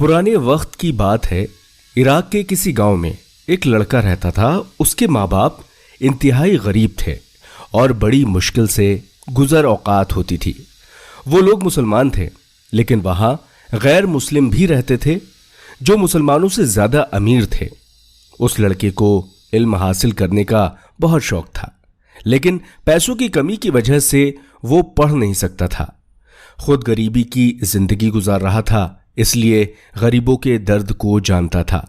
पुराने वक्त की बात है। इराक के किसी गांव में एक लड़का रहता था। उसके माँ बाप इंतहाई गरीब थे और बड़ी मुश्किल से गुजर औकात होती थी। वो लोग मुसलमान थे, लेकिन वहाँ गैर मुस्लिम भी रहते थे जो मुसलमानों से ज़्यादा अमीर थे। उस लड़के को इल्म हासिल करने का बहुत शौक था, लेकिन पैसों की कमी की वजह से वो पढ़ नहीं सकता था। खुद गरीबी की जिंदगी गुजार रहा था, इसलिए गरीबों के दर्द को जानता था।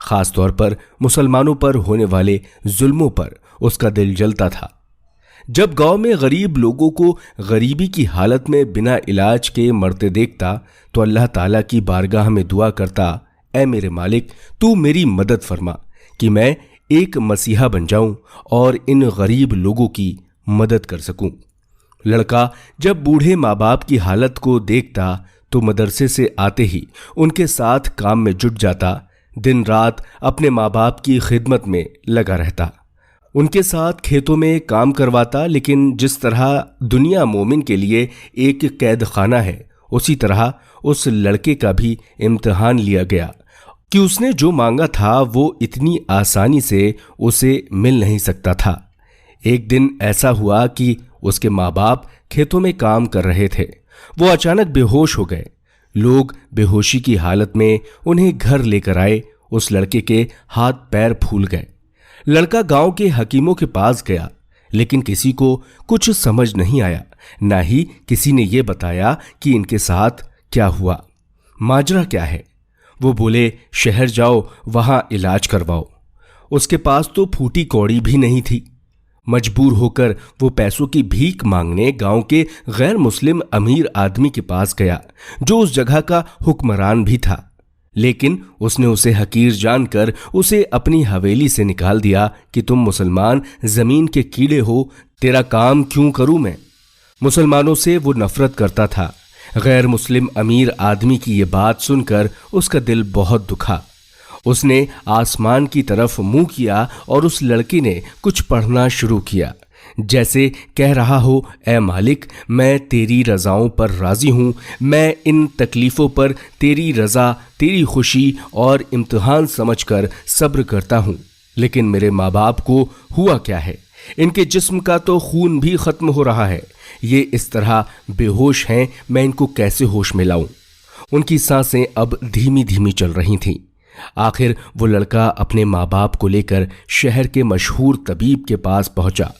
खास तौर पर मुसलमानों पर होने वाले जुल्मों पर उसका दिल जलता था। जब गांव में गरीब लोगों को गरीबी की हालत में बिना इलाज के मरते देखता तो अल्लाह ताला की बारगाह में दुआ करता, ऐ मेरे मालिक, तू मेरी मदद फरमा कि मैं एक मसीहा बन जाऊं और इन गरीब लोगों की मदद कर सकूं। लड़का जब बूढ़े माँ बाप की हालत को देखता तो मदरसे से आते ही उनके साथ काम में जुट जाता। दिन रात अपने माँ बाप की खिदमत में लगा रहता, उनके साथ खेतों में काम करवाता। लेकिन जिस तरह दुनिया मोमिन के लिए एक कैद खाना है, उसी तरह उस लड़के का भी इम्तिहान लिया गया कि उसने जो मांगा था वो इतनी आसानी से उसे मिल नहीं सकता था। एक दिन ऐसा हुआ कि उसके माँ बाप खेतों में काम कर रहे थे। वो अचानक बेहोश हो गए। लोग बेहोशी की हालत में उन्हें घर लेकर आए। उस लड़के के हाथ पैर फूल गए। लड़का गांव के हकीमों के पास गया, लेकिन किसी को कुछ समझ नहीं आया। ना ही किसी ने यह बताया कि इनके साथ क्या हुआ, माजरा क्या है। वो बोले, शहर जाओ, वहां इलाज करवाओ। उसके पास तो फूटी कौड़ी भी नहीं थी। मजबूर होकर वो पैसों की भीख मांगने गांव के गैर मुस्लिम अमीर आदमी के पास गया, जो उस जगह का हुक्मरान भी था। लेकिन उसने उसे हकीर जानकर उसे अपनी हवेली से निकाल दिया कि तुम मुसलमान जमीन के कीड़े हो, तेरा काम क्यों करूं मैं। मुसलमानों से वो नफरत करता था। गैर मुस्लिम अमीर आदमी की ये बात सुनकर उसका दिल बहुत दुखा। उसने आसमान की तरफ मुंह किया और उस लड़के ने कुछ पढ़ना शुरू किया, जैसे कह रहा हो, ऐ मालिक, मैं तेरी रज़ाओं पर राज़ी हूँ। मैं इन तकलीफ़ों पर तेरी रज़ा, तेरी खुशी और इम्तिहान समझकर सब्र करता हूँ। लेकिन मेरे माँ बाप को हुआ क्या है? इनके जिस्म का तो खून भी ख़त्म हो रहा है। ये इस तरह बेहोश हैं, मैं इनको कैसे होश में लाऊं? उनकी सांसें अब धीमी धीमी चल रही थीं। आखिर वो लड़का अपने माँ बाप को लेकर शहर के मशहूर तबीब के पास पहुंचा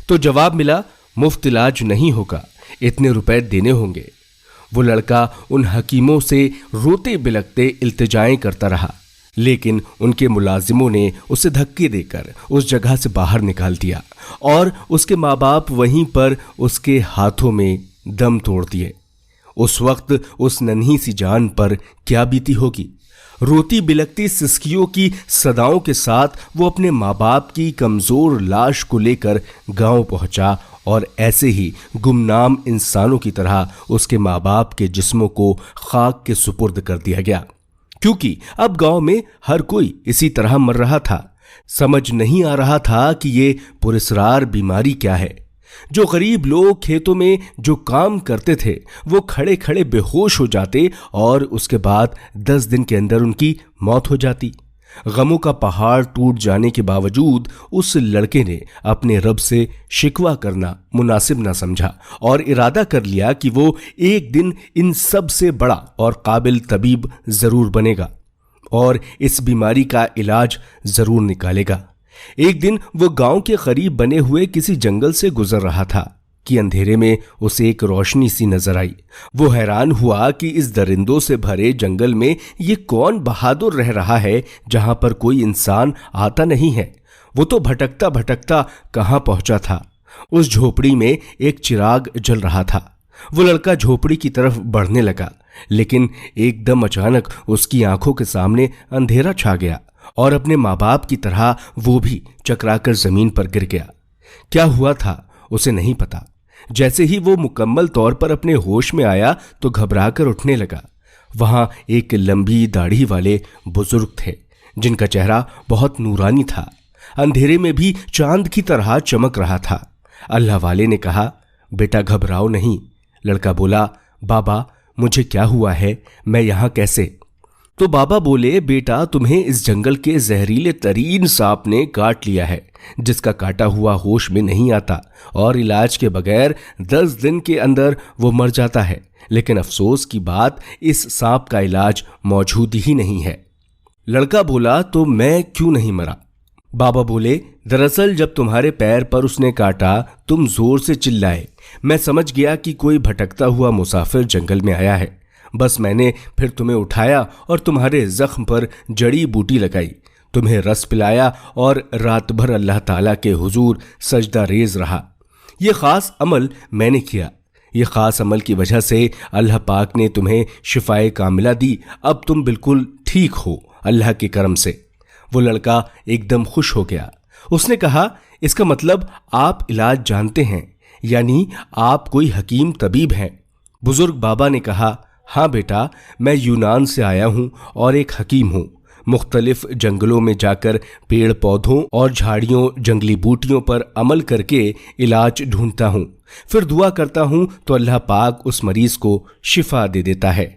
तो जवाब मिला, मुफ्त इलाज नहीं होगा, इतने रुपए देने होंगे। वो लड़का उन हकीमों से रोते बिलखते इल्तिजाएं करता रहा, लेकिन उनके मुलाजिमों ने उसे धक्के देकर उस जगह से बाहर निकाल दिया और उसके माँ बाप वहीं पर उसके हाथों में दम तोड़ दिए। उस वक्त उस नन्ही सी जान पर क्या बीती होगी। रोती बिलखती सिसकियों की सदाओं के साथ वो अपने माँ बाप की कमज़ोर लाश को लेकर गांव पहुंचा और ऐसे ही गुमनाम इंसानों की तरह उसके माँ बाप के जिस्मों को खाक के सुपुर्द कर दिया गया, क्योंकि अब गांव में हर कोई इसी तरह मर रहा था। समझ नहीं आ रहा था कि ये पुरस्रार बीमारी क्या है। जो गरीब लोग खेतों में जो काम करते थे वो खड़े खड़े बेहोश हो जाते और उसके बाद 10 दिन के अंदर उनकी मौत हो जाती। गमों का पहाड़ टूट जाने के बावजूद उस लड़के ने अपने रब से शिकवा करना मुनासिब न समझा और इरादा कर लिया कि वो एक दिन इन सब से बड़ा और काबिल तबीब जरूर बनेगा और इस बीमारी का इलाज जरूर निकालेगा। एक दिन वो गांव के करीब बने हुए किसी जंगल से गुजर रहा था कि अंधेरे में उसे एक रोशनी सी नजर आई। वो हैरान हुआ कि इस दरिंदों से भरे जंगल में ये कौन बहादुर रह रहा है जहां पर कोई इंसान आता नहीं है। वो तो भटकता भटकता कहां पहुंचा था। उस झोपड़ी में एक चिराग जल रहा था। वो लड़का झोपड़ी की तरफ बढ़ने लगा, लेकिन एकदम अचानक उसकी आंखों के सामने अंधेरा छा गया और अपने माँ बाप की तरह वो भी चकराकर जमीन पर गिर गया। क्या हुआ था उसे नहीं पता। जैसे ही वो मुकम्मल तौर पर अपने होश में आया तो घबराकर उठने लगा। वहां एक लंबी दाढ़ी वाले बुजुर्ग थे जिनका चेहरा बहुत नूरानी था, अंधेरे में भी चांद की तरह चमक रहा था। अल्लाह वाले ने कहा, बेटा घबराओ नहीं। लड़का बोला, बाबा मुझे क्या हुआ है, मैं यहाँ कैसे? तो बाबा बोले, बेटा तुम्हें इस जंगल के जहरीले तरीन सांप ने काट लिया है, जिसका काटा हुआ होश में नहीं आता और इलाज के बगैर 10 दिन के अंदर वो मर जाता है। लेकिन अफसोस की बात, इस सांप का इलाज मौजूद ही नहीं है। लड़का बोला, तो मैं क्यों नहीं मरा? बाबा बोले, दरअसल जब तुम्हारे पैर पर उसने काटा तुम जोर से चिल्लाए। मैं समझ गया कि कोई भटकता हुआ मुसाफिर जंगल में आया है। बस मैंने फिर तुम्हें उठाया और तुम्हारे जख्म पर जड़ी बूटी लगाई, तुम्हें रस पिलाया और रात भर अल्लाह ताला के हुजूर सजदा रेज रहा। ये खास अमल मैंने किया। ये खास अमल की वजह से अल्लाह पाक ने तुम्हें शिफाए कामिला दी। अब तुम बिल्कुल ठीक हो अल्लाह के करम से। वो लड़का एकदम खुश हो गया। उसने कहा, इसका मतलब आप इलाज जानते हैं, यानी आप कोई हकीम तबीब हैं। बुजुर्ग बाबा ने कहा, हाँ बेटा, मैं यूनान से आया हूँ और एक हकीम हूँ। मुख्तलिफ जंगलों में जाकर पेड़ पौधों और झाड़ियों जंगली बूटियों पर अमल करके इलाज ढूंढता हूँ, फिर दुआ करता हूँ तो अल्लाह पाक उस मरीज को शिफा दे देता है।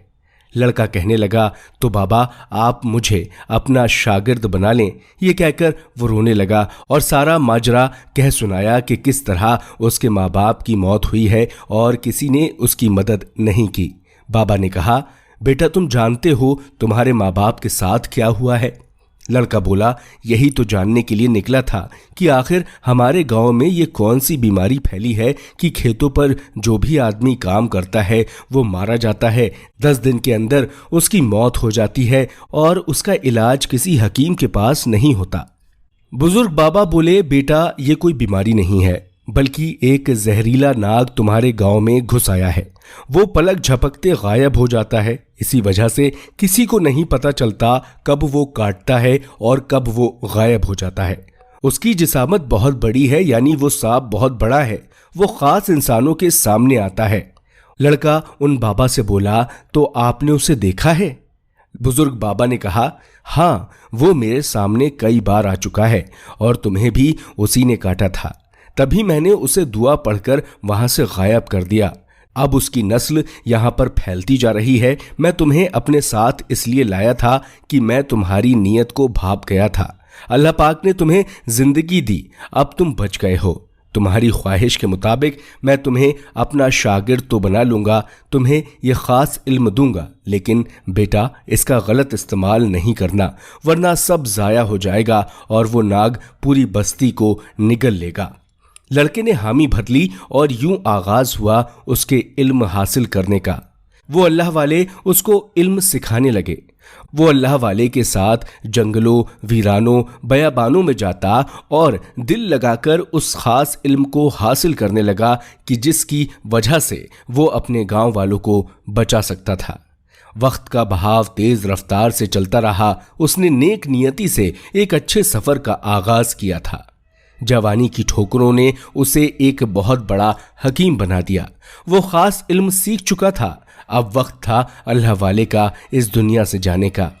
लड़का कहने लगा, तो बाबा आप मुझे अपना शागिर्द बना लें। ये कहकर वो रोने लगा और सारा माजरा कह सुनाया कि किस तरह उसके माँ बाप की मौत हुई है और किसी ने उसकी मदद नहीं की। बाबा ने कहा, बेटा तुम जानते हो तुम्हारे माँ बाप के साथ क्या हुआ है? लड़का बोला, यही तो जानने के लिए निकला था कि आखिर हमारे गांव में ये कौन सी बीमारी फैली है कि खेतों पर जो भी आदमी काम करता है वो मारा जाता है, 10 दिन के अंदर उसकी मौत हो जाती है और उसका इलाज किसी हकीम के पास नहीं होता। बुजुर्ग बाबा बोले, बेटा ये कोई बीमारी नहीं है, बल्कि एक जहरीला नाग तुम्हारे गांव में घुस आया है। वो पलक झपकते गायब हो जाता है। इसी वजह से किसी को नहीं पता चलता कब वो काटता है और कब वो गायब हो जाता है। उसकी जिसामत बहुत बड़ी है, यानी वो सांप बहुत बड़ा है। वो खास इंसानों के सामने आता है। लड़का उन बाबा से बोला, तो आपने उसे देखा है? बुजुर्ग बाबा ने कहा, हाँ, वो मेरे सामने कई बार आ चुका है और तुम्हें भी उसी ने काटा था। तभी मैंने उसे दुआ पढ़कर वहां से गायब कर दिया। अब उसकी नस्ल यहां पर फैलती जा रही है। मैं तुम्हें अपने साथ इसलिए लाया था कि मैं तुम्हारी नीयत को भाप गया था। अल्लाह पाक ने तुम्हें जिंदगी दी, अब तुम बच गए हो। तुम्हारी ख्वाहिश के मुताबिक मैं तुम्हें अपना शागिर्द तो बना लूंगा, तुम्हें यह खास इल्म दूंगा, लेकिन बेटा इसका गलत इस्तेमाल नहीं करना, वरना सब जाया हो जाएगा और वो नाग पूरी बस्ती को निगल लेगा। लड़के ने हामी भर ली और यूं आगाज हुआ उसके इल्म हासिल करने का। वो अल्लाह वाले उसको इल्म सिखाने लगे। वो अल्लाह वाले के साथ जंगलों, वीरानों, बयाबानों में जाता और दिल लगाकर उस खास इल्म को हासिल करने लगा कि जिसकी वजह से वो अपने गांव वालों को बचा सकता था। वक्त का बहाव तेज रफ्तार से चलता रहा। उसने नेक नियति से एक अच्छे सफर का आगाज किया था। जवानी की ठोकरों ने उसे एक बहुत बड़ा हकीम बना दिया। वो खास इल्म सीख चुका था। अब वक्त था अल्लाह वाले का इस दुनिया से जाने का।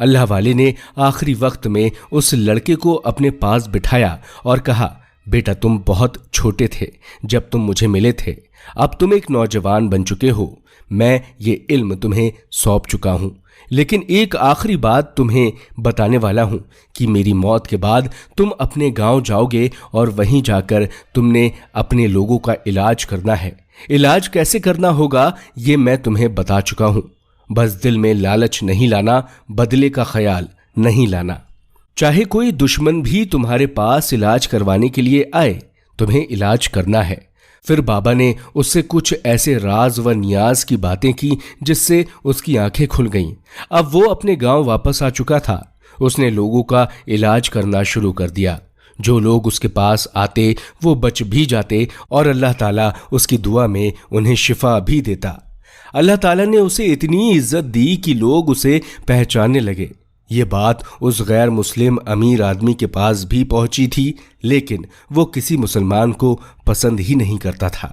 अल्लाह वाले ने आखिरी वक्त में उस लड़के को अपने पास बिठाया और कहा, बेटा तुम बहुत छोटे थे जब तुम मुझे मिले थे, अब तुम एक नौजवान बन चुके हो। मैं ये इल्म तुम्हें सौंप चुका हूं, लेकिन एक आखिरी बात तुम्हें बताने वाला हूं कि मेरी मौत के बाद तुम अपने गांव जाओगे और वहीं जाकर तुमने अपने लोगों का इलाज करना है। इलाज कैसे करना होगा ये मैं तुम्हें बता चुका हूं। बस दिल में लालच नहीं लाना, बदले का ख्याल नहीं लाना। चाहे कोई दुश्मन भी तुम्हारे पास इलाज करवाने के लिए आए, तुम्हें इलाज करना है। फिर बाबा ने उससे कुछ ऐसे राज व नियाज की बातें की जिससे उसकी आंखें खुल गईं। अब वो अपने गांव वापस आ चुका था। उसने लोगों का इलाज करना शुरू कर दिया। जो लोग उसके पास आते वो बच भी जाते और अल्लाह ताला उसकी दुआ में उन्हें शिफा भी देता। अल्लाह ताला ने उसे इतनी इज्जत दी कि लोग उसे पहचानने लगे। ये बात उस गैर मुस्लिम अमीर आदमी के पास भी पहुंची थी, लेकिन वो किसी मुसलमान को पसंद ही नहीं करता था।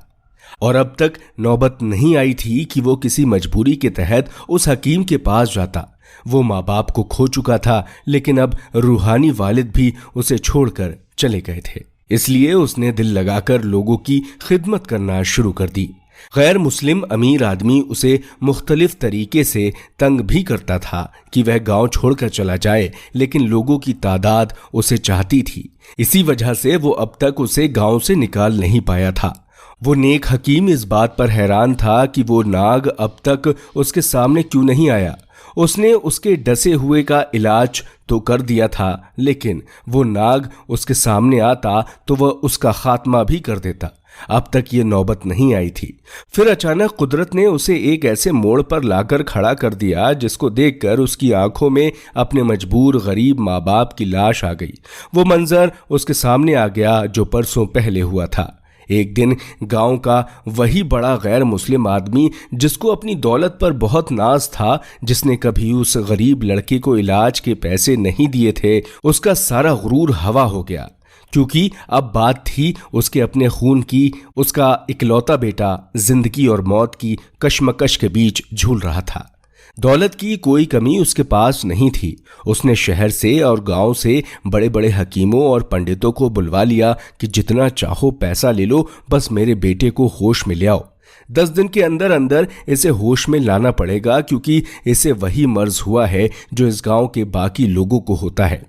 और अब तक नौबत नहीं आई थी कि वो किसी मजबूरी के तहत उस हकीम के पास जाता। वो माँ बाप को खो चुका था, लेकिन अब रूहानी वालिद भी उसे छोड़कर चले गए थे। इसलिए उसने दिल लगाकर लोगों की खिदमत करना शुरू कर दी। गैर मुस्लिम अमीर आदमी उसे मुख्तलिफ तरीके से तंग भी करता था कि वह गांव छोड़कर चला जाए, लेकिन लोगों की तादाद उसे चाहती थी। इसी वजह से वो अब तक उसे गांव से निकाल नहीं पाया था। वो नेक हकीम इस बात पर हैरान था कि वो नाग अब तक उसके सामने क्यों नहीं आया। उसने उसके डसे हुए का इलाज तो कर दिया था, लेकिन वो नाग उसके सामने आता तो वह उसका खात्मा भी कर देता। अब तक ये नौबत नहीं आई थी। फिर अचानक कुदरत ने उसे एक ऐसे मोड़ पर लाकर खड़ा कर दिया जिसको देखकर उसकी आंखों में अपने मजबूर गरीब माँ बाप की लाश आ गई। वो मंजर उसके सामने आ गया जो परसों पहले हुआ था। एक दिन गांव का वही बड़ा गैर मुस्लिम आदमी जिसको अपनी दौलत पर बहुत नाज था, जिसने कभी उस गरीब लड़के को इलाज के पैसे नहीं दिए थे, उसका सारा गुरूर हवा हो गया, क्योंकि अब बात थी उसके अपने खून की। उसका इकलौता बेटा जिंदगी और मौत की कशमकश के बीच झूल रहा था। दौलत की कोई कमी उसके पास नहीं थी। उसने शहर से और गांव से बड़े बड़े हकीमों और पंडितों को बुलवा लिया कि जितना चाहो पैसा ले लो, बस मेरे बेटे को होश में ले आओ। 10 दिन के अंदर अंदर इसे होश में लाना पड़ेगा, क्योंकि इसे वही मर्ज हुआ है जो इस गांव के बाकी लोगों को होता है।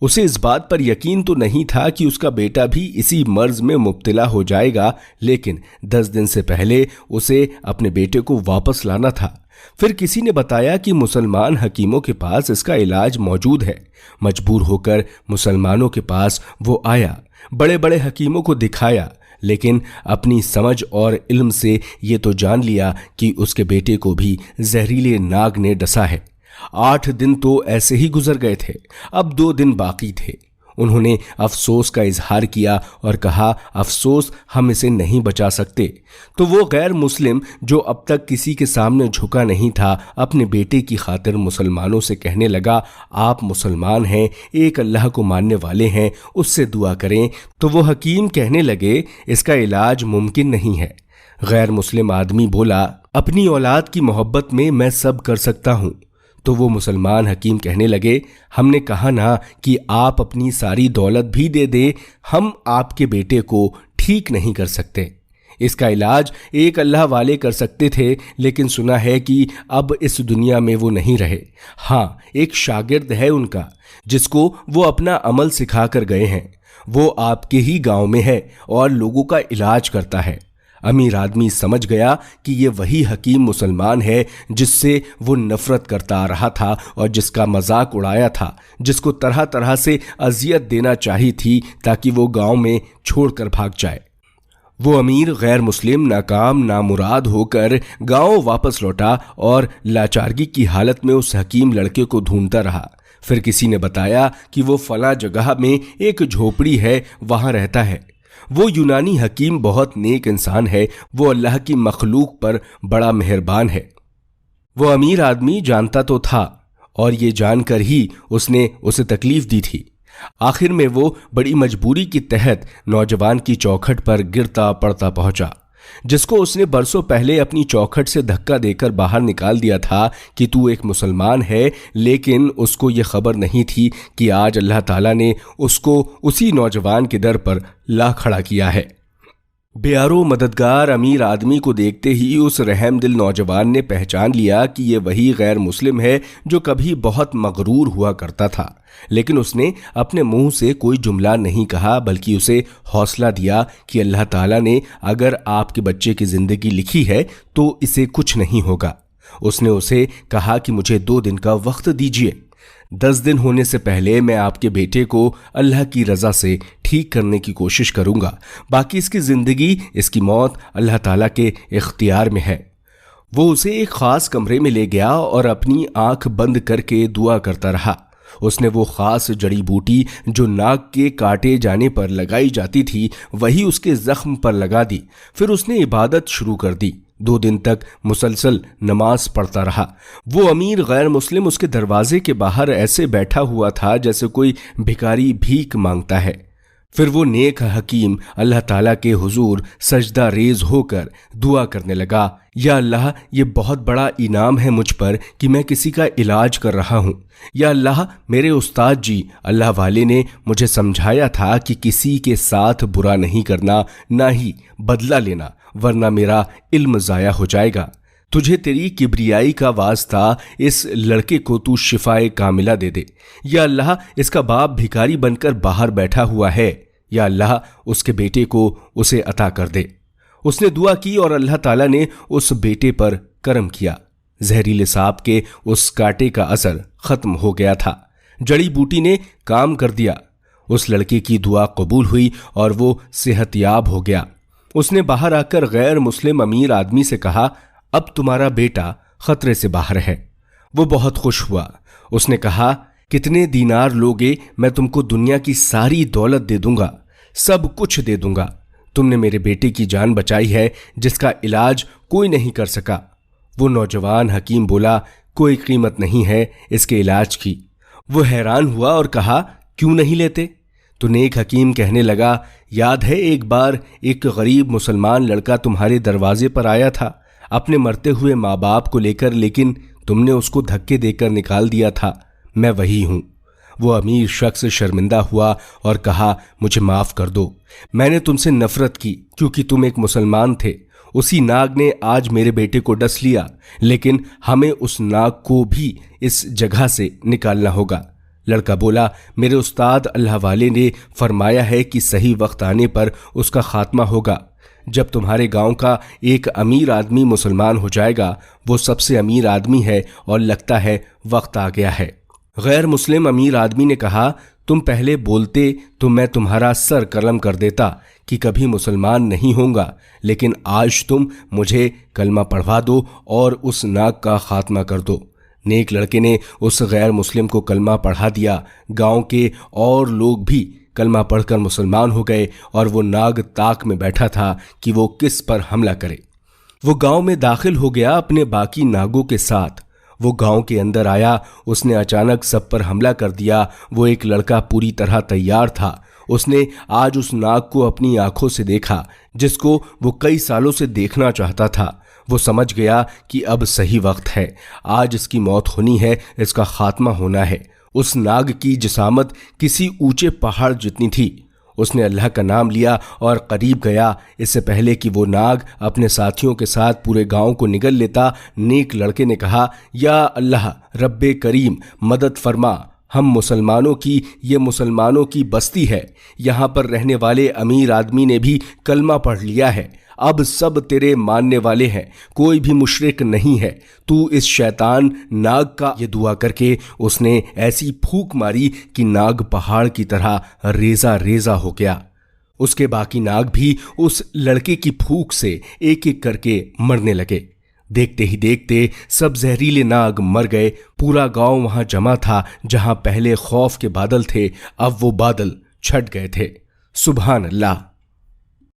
उसे इस बात पर यकीन तो नहीं था कि उसका बेटा भी इसी मर्ज में मुब्तला हो जाएगा, लेकिन 10 दिन से पहले उसे अपने बेटे को वापस लाना था। फिर किसी ने बताया कि मुसलमान हकीमों के पास इसका इलाज मौजूद है। मजबूर होकर मुसलमानों के पास वो आया, बड़े बड़े हकीमों को दिखाया, लेकिन अपनी समझ और इल्म से ये तो जान लिया कि उसके बेटे को भी जहरीले नाग ने डसा है। 8 दिन तो ऐसे ही गुजर गए थे, अब 2 दिन बाकी थे। उन्होंने अफसोस का इजहार किया और कहा, अफसोस हम इसे नहीं बचा सकते। तो वो गैर मुस्लिम जो अब तक किसी के सामने झुका नहीं था, अपने बेटे की खातिर मुसलमानों से कहने लगा, आप मुसलमान हैं, एक अल्लाह को मानने वाले हैं, उससे दुआ करें। तो वो हकीम कहने लगे, इसका इलाज मुमकिन नहीं है। गैर मुस्लिम आदमी बोला, अपनी औलाद की मोहब्बत में मैं सब कर सकता हूँ। तो वो मुसलमान हकीम कहने लगे, हमने कहा ना कि आप अपनी सारी दौलत भी दे दे, हम आपके बेटे को ठीक नहीं कर सकते। इसका इलाज एक अल्लाह वाले कर सकते थे, लेकिन सुना है कि अब इस दुनिया में वो नहीं रहे। हाँ, एक शागिर्द है उनका जिसको वो अपना अमल सिखा कर गए हैं। वो आपके ही गांव में है और लोगों का इलाज करता है। अमीर आदमी समझ गया कि ये वही हकीम मुसलमान है जिससे वो नफरत करता आ रहा था और जिसका मजाक उड़ाया था, जिसको तरह तरह से अजियत देना चाहिए थी ताकि वो गांव में छोड़कर भाग जाए। वो अमीर गैर मुस्लिम नाकाम नामुराद होकर गांव वापस लौटा और लाचारगी की हालत में उस हकीम लड़के को ढूंढता रहा। फिर किसी ने बताया कि वो फला जगह में एक झोपड़ी है, वहां रहता है। वो यूनानी हकीम बहुत नेक इंसान है, वो अल्लाह की मखलूक पर बड़ा मेहरबान है। वो अमीर आदमी जानता तो था और ये जानकर ही उसने उसे तकलीफ दी थी। आखिर में वो बड़ी मजबूरी के तहत नौजवान की चौखट पर गिरता पड़ता पहुंचा, जिसको उसने बरसों पहले अपनी चौखट से धक्का देकर बाहर निकाल दिया था कि तू एक मुसलमान है। लेकिन उसको ये खबर नहीं थी कि आज अल्लाह ताला ने उसको उसी नौजवान के दर पर ला खड़ा किया है। बेयारो मददगार अमीर आदमी को देखते ही उस रहमदिल नौजवान ने पहचान लिया कि ये वही गैर मुस्लिम है जो कभी बहुत मगरूर हुआ करता था। लेकिन उसने अपने मुंह से कोई जुमला नहीं कहा, बल्कि उसे हौसला दिया कि अल्लाह ताला ने अगर आपके बच्चे की जिंदगी लिखी है तो इसे कुछ नहीं होगा। उसने उसे कहा कि मुझे 2 दिन का वक्त दीजिए, 10 दिन होने से पहले मैं आपके बेटे को अल्लाह की रजा से ठीक करने की कोशिश करूंगा। बाकी इसकी जिंदगी, इसकी मौत अल्लाह ताला के इख्तियार में है। वो उसे एक खास कमरे में ले गया और अपनी आंख बंद करके दुआ करता रहा। उसने वो खास जड़ी बूटी जो नाक के काटे जाने पर लगाई जाती थी, वही उसके जख्म पर लगा दी। फिर उसने इबादत शुरू कर दी। 2 दिन तक मुसलसल नमाज पढ़ता रहा। वो अमीर गैर मुस्लिम उसके दरवाजे के बाहर ऐसे बैठा हुआ था जैसे कोई भिखारी भीख मांगता है। फिर वो नेक हकीम अल्लाह ताला के हुजूर सजदा रेज होकर दुआ करने लगा, या अल्लाह, ये बहुत बड़ा इनाम है मुझ पर कि मैं किसी का इलाज कर रहा हूँ। या अल्लाह, मेरे उस्ताद जी अल्लाह वाले ने मुझे समझाया था कि किसी के साथ बुरा नहीं करना, ना ही बदला लेना, वरना मेरा इल्म जाया हो जाएगा। तुझे तेरी किब्रियाई का वास्ता इस लड़के को तू शिफाए कामिला दे दे। या अल्लाह, इसका बाप भिखारी बनकर बाहर बैठा हुआ है, या अल्लाह उसके बेटे को उसे अता कर दे। उसने दुआ की और अल्लाह ताला ने उस बेटे पर करम किया। जहरीले सांप के उस कांटे का असर खत्म हो गया था। जड़ी बूटी ने काम कर दिया। उस लड़के की दुआ कबूल हुई और वो सेहतयाब हो गया। उसने बाहर आकर गैर मुस्लिम अमीर आदमी से कहा, अब तुम्हारा बेटा खतरे से बाहर है। वो बहुत खुश हुआ। उसने कहा, कितने दीनार लोगे? मैं तुमको दुनिया की सारी दौलत दे दूंगा, सब कुछ दे दूंगा। तुमने मेरे बेटे की जान बचाई है जिसका इलाज कोई नहीं कर सका। वो नौजवान हकीम बोला, कोई कीमत नहीं है इसके इलाज की। वो हैरान हुआ और कहा, क्यों नहीं लेते? तो नेक हकीम कहने लगा, याद है एक बार एक गरीब मुसलमान लड़का तुम्हारे दरवाजे पर आया था अपने मरते हुए माँ बाप को लेकर, लेकिन तुमने उसको धक्के देकर निकाल दिया था। मैं वही हूं। वो अमीर शख्स शर्मिंदा हुआ और कहा, मुझे माफ कर दो, मैंने तुमसे नफरत की क्योंकि तुम एक मुसलमान थे। उसी नाग ने आज मेरे बेटे को डस लिया, लेकिन हमें उस नाग को भी इस जगह से निकालना होगा। लड़का बोला, मेरे उस्ताद अल्लाह वाले ने फरमाया है कि सही वक्त आने पर उसका खात्मा होगा। जब तुम्हारे गांव का एक अमीर आदमी मुसलमान हो जाएगा, वो सबसे अमीर आदमी है और लगता है वक्त आ गया है। गैर मुस्लिम अमीर आदमी ने कहा, तुम पहले बोलते तो मैं तुम्हारा सर कलम कर देता कि कभी मुसलमान नहीं होऊंगा, लेकिन आज तुम मुझे कलमा पढ़वा दो और उस नाग का खात्मा कर दो। नेक लड़के ने उस गैर मुस्लिम को कलमा पढ़ा दिया। गांव के और लोग भी कलमा पढ़कर मुसलमान हो गए और वो नाग ताक में बैठा था कि वो किस पर हमला करे। वो गांव में दाखिल हो गया अपने बाकी नागों के साथ। वो गांव के अंदर आया। उसने अचानक सब पर हमला कर दिया। वो एक लड़का पूरी तरह तैयार था। उसने आज उस नाग को अपनी आंखों से देखा जिसको वो कई सालों से देखना चाहता था। वो समझ गया कि अब सही वक्त है, आज इसकी मौत होनी है, इसका खात्मा होना है। उस नाग की जिसामत किसी ऊंचे पहाड़ जितनी थी। उसने अल्लाह का नाम लिया और करीब गया। इससे पहले कि वो नाग अपने साथियों के साथ पूरे गांव को निगल लेता, नेक लड़के ने कहा, या अल्लाह रब्बे करीम, मदद फरमा। हम मुसलमानों की, ये मुसलमानों की बस्ती है। यहाँ पर रहने वाले अमीर आदमी ने भी कलमा पढ़ लिया है। अब सब तेरे मानने वाले हैं, कोई भी मुशरिक नहीं है। तू इस शैतान नाग का, ये दुआ करके उसने ऐसी फूंक मारी कि नाग पहाड़ की तरह रेजा रेजा हो गया। उसके बाकी नाग भी उस लड़के की फूंक से एक एक करके मरने लगे। देखते ही देखते सब जहरीले नाग मर गए। पूरा गांव वहां जमा था। जहां पहले खौफ के बादल थे, अब वो बादल छट गए थे। सुभान अल्लाह।